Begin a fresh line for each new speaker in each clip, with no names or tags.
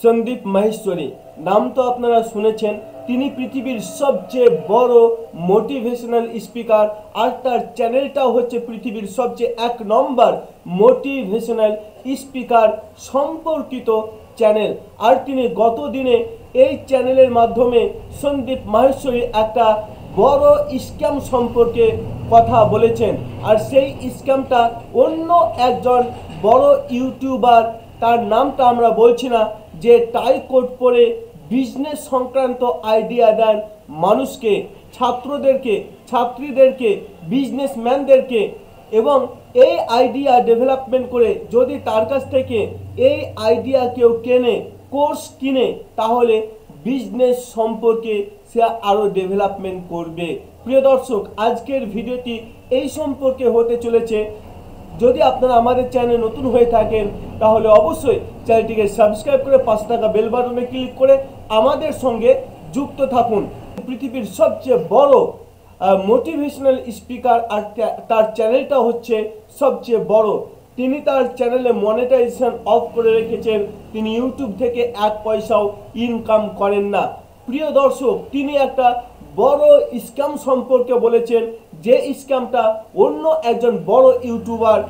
সন্দীপ মাহেশ্বরী নাম তো আপনারা শুনেছেন। তিনি পৃথিবীর সবচেয়ে বড় মোটিভেশনাল স্পিকার, আর তার চ্যানেলটাও হচ্ছে পৃথিবীর সবচেয়ে 1 নম্বর মোটিভেশনাল স্পিকার সম্পর্কিত চ্যানেল। আর তিনি গত দিনে এই চ্যানেলের মাধ্যমে সন্দীপ মাহেশ্বরী একটা বড় স্ক্যাম সম্পর্কে কথা বলেছেন। আর সেই স্ক্যামটা অন্য একজন বড় ইউটিউবার, তার নামটা আমরা বলছি না, যে টাই কোট পরে বিজনেস সংক্রান্ত আইডিয়া দেন মানুষকে, ছাত্রদেরকে, ছাত্রীদেরকে, বিজনেসম্যানদেরকে, এবং এই আইডিয়া ডেভেলপমেন্ট করে যদি তার কাছ থেকে এই আইডিয়া কেউ কেনে, কোর্স কিনে, তাহলে বিজনেস সম্পর্কে সে আরও ডেভেলপমেন্ট করবে। প্রিয় দর্শক, আজকের ভিডিওটি এই সম্পর্কে হতে চলেছে। যদি আপনারা আমাদের চ্যানেলে নতুন হয়ে থাকেন তাহলে অবশ্যই চ্যানেলটিকে সাবস্ক্রাইব করে পাশে থাকা বেল বাটনে ক্লিক করে আমাদের সঙ্গে যুক্ত থাকুন। পৃথিবীর সবচেয়ে বড় মোটিভেশনাল স্পিকার, আর তার চ্যানেলটা হচ্ছে সবচেয়ে বড়। তিনি তার চ্যানেলে মনিটাইজেশন অফ করে রেখেছেন। তিনি ইউটিউব থেকে 1 পয়সাও ইনকাম করেন না। প্রিয় দর্শক, তিনি একটা বড় স্ক্যাম সম্পর্কে বলেছেন, যে স্ক্যামটা অন্য একজন বড় ইউটিউবার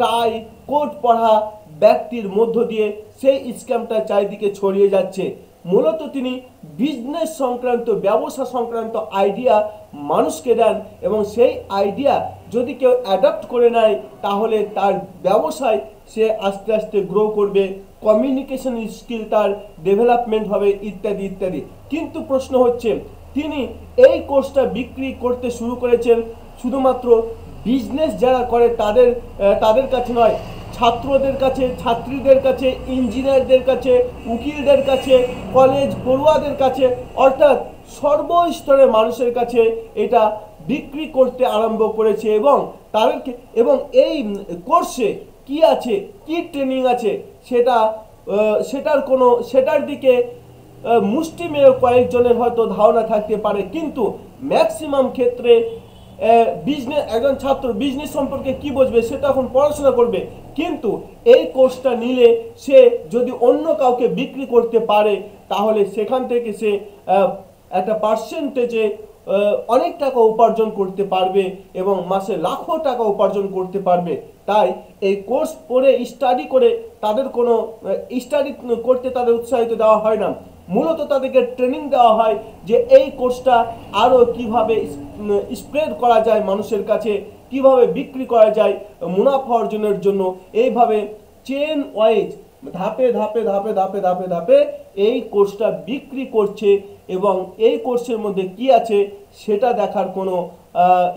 টাই কোট পড়া ব্যক্তির মধ্য দিয়ে সেই স্ক্যামটা চারিদিকে ছড়িয়ে যাচ্ছে। মূলত তিনি বিজনেস সংক্রান্ত, ব্যবসা সংক্রান্ত আইডিয়া মানুষকে দেন, এবং সেই আইডিয়া যদি কেউ অ্যাডাপ্ট করে নেয় তাহলে তার ব্যবসায় সে আস্তে আস্তে গ্রো করবে, কমিউনিকেশন স্কিল তার ডেভেলপমেন্ট হবে, ইত্যাদি ইত্যাদি। কিন্তু প্রশ্ন হচ্ছে, তিনি এই কোর্সটা বিক্রি করতে শুরু করেছেন শুধুমাত্র বিজনেস যারা করে তাদের কাছে নয়, ছাত্রদের কাছে, ছাত্রীদের কাছে, ইঞ্জিনিয়ারদের কাছে, উকিলদের কাছে, কলেজ পড়ুয়াদের কাছে, অর্থাৎ সর্বস্তরের মানুষের কাছে এটা বিক্রি করতে আরম্ভ করেছে। এবং তাদেরকে, এবং এই কোর্সে কি আছে, কি ট্রেনিং আছে, সেটার দিকে মুষ্টিমেয় কয়েকজনের হয়তো ধারণা থাকতে পারে, কিন্তু ম্যাক্সিমাম ক্ষেত্রে একজন ছাত্র বিজনেস সম্পর্কে কি বুঝবে, সে তো এখন পড়াশোনা করবে, কিন্তু এই কোর্সটা নিলে সে যদি অন্য কাউকে বিক্রি করতে পারে তাহলে সেখান থেকে সে একটা পার্সেন্টেজে অনেক টাকা উপার্জন করতে পারবে এবং মাসে লাখো টাকা উপার্জন করতে পারবে। তাই এই কোর্স পড়ে স্টাডি করে তাদের কোনো স্টাডি করতে তাদের উৎসাহিত দেওয়া হয় না, মূলত তাদেরকে ট্রেনিং দেওয়া হয় যে এই কোর্সটা আরও কিভাবে স্প্রেড করা যায় মানুষের কাছে, কিভাবে বিক্রি করা যায় মুনাফা অর্জনের জন্য। এইভাবে চেন ওয়াইজ ধাপে ধাপে ধাপে ধাপে ধাপে ধাপে এই কোর্সটা বিক্রি করছে, এবং এই কোর্সের মধ্যে কি আছে সেটা দেখার কোনো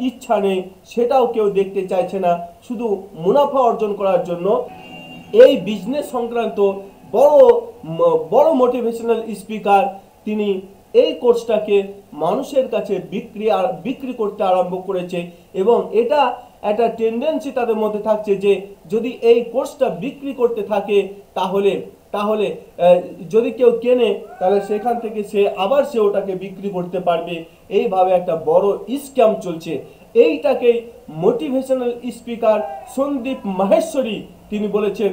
ইচ্ছা নেই, সেটাও কেউ দেখতে চাইছে না। শুধু মুনাফা অর্জন করার জন্য এই বিজনেস সংক্রান্ত বড় মোটিভেশনাল স্পিকার তিনি এই কোর্সটাকে মানুষের কাছে বিক্রি করতে আরম্ভ করেছে। এবং এটা একটা টেন্ডেন্সি তাদের মধ্যে থাকছে যে যদি এই কোর্সটা বিক্রি করতে থাকে তাহলে যদি কেউ কেনে তাহলে সেখান থেকে সে ওটাকে বিক্রি করতে পারবে। এইভাবে একটা বড় স্ক্যাম চলছে। এইটাকেই মোটিভেশনাল স্পিকার সন্দীপ মাহেশ্বরী তিনি বলেছেন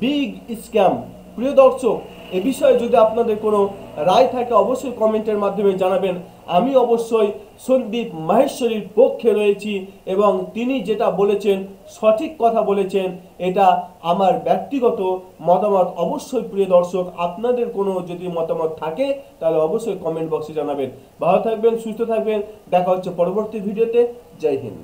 বিগ স্ক্যাম। প্রিয় দর্শক, এ বিষয়ে যদি আপনাদের কোনো রায় থাকে অবশ্যই কমেন্টের মাধ্যমে জানাবেন। আমি অবশ্যই সন্দীপ মাহেশ্বরীর পক্ষে রয়েছি, এবং তিনি যেটা বলেছেন সঠিক কথা বলেছেন, এটা আমার ব্যক্তিগত মতামত। অবশ্যই প্রিয় দর্শক, আপনাদের কোনো যদি মতামত থাকে তাহলে অবশ্যই কমেন্ট বক্সে জানাবেন। ভালো থাকবেন, সুস্থ থাকবেন, দেখা হচ্ছে পরবর্তী ভিডিওতে। জয় হিন্দ।